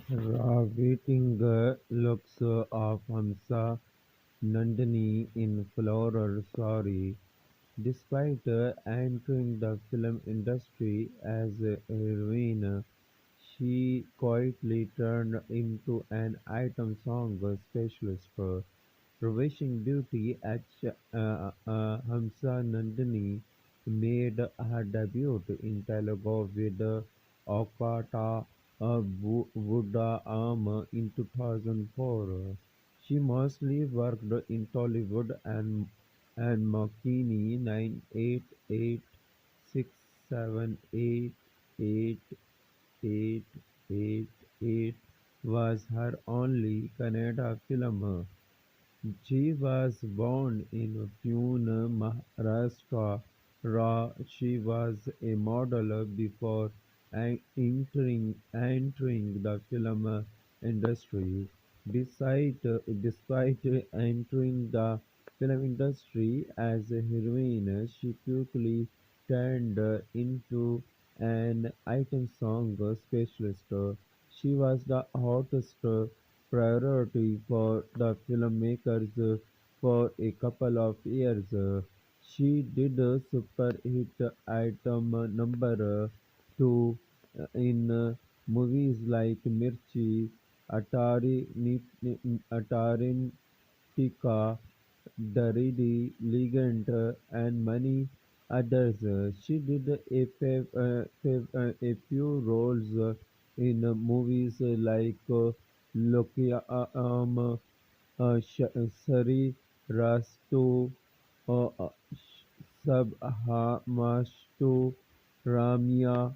Riveting looks of Hamsa Nandini in floral saree. Despite entering the film industry as a heroine, she quietly turned into an item song specialist. Ravishing beauty at Hamsa Nandini made her debut in Telugu with Okata Buddha Arm in 2004. She mostly worked in Tollywood and Makini 988678888 was her only Kannada film. She was born in Pune, Maharashtra. She was a model before entering the film industry. Despite entering the film industry as a heroine, she quickly turned into an item song specialist. She was the hottest priority for the filmmakers for a couple of years. She did a super hit item number two in movies like Mirchi, Atarintika, Daridi, Legend, and many others. She did a few roles in movies like Lokia Sari Rastu Sabhamastu Ramya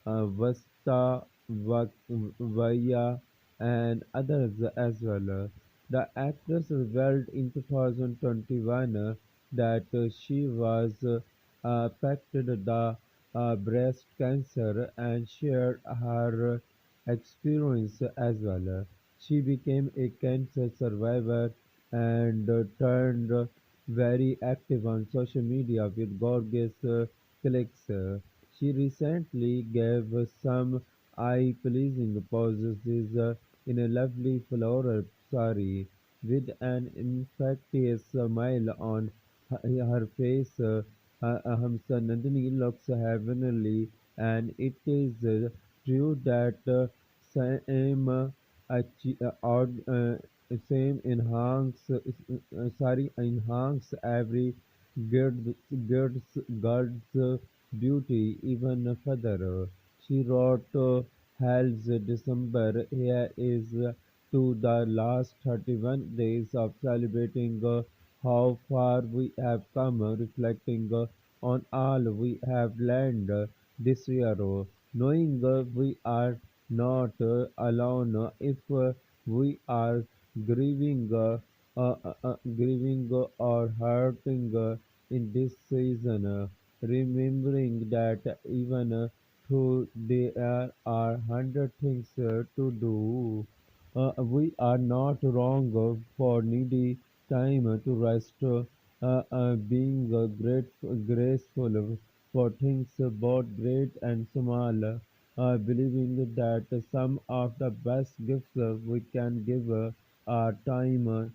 Vasta Vaya and others as well. The actress revealed in 2021 that she was affected the breast cancer and shared her experience as well. She became a cancer survivor and turned very active on social media with gorgeous clicks. She recently gave some eye-pleasing poses in a lovely floral saree with an infectious smile on her face. Hamsa Nandini looks heavenly, and it is true that odd, same enhance every girl's beauty even further. She wrote, "Hell's December. Here is to the last 31 days of celebrating how far we have come, reflecting on all we have learned this year, knowing we are not alone if we are grieving, grieving or hurting in this season, remembering that even though there are 100 things to do, we are not wrong for needy time to rest, being graceful for things both great and small, believing that some of the best gifts we can give are time,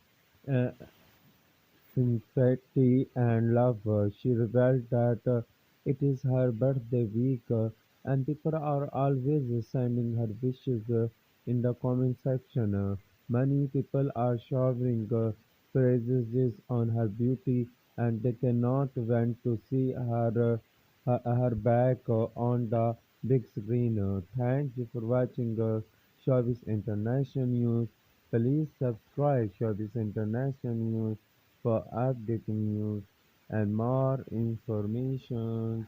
sympathy, and love. She revealed that it is her birthday week, and people are always sending her wishes in the comment section. Many people are showering praises on her beauty, and they cannot wait to see her back on the big screen. Thank you for watching Showbiz International News. Please subscribe Showbiz International News for updating news and more information.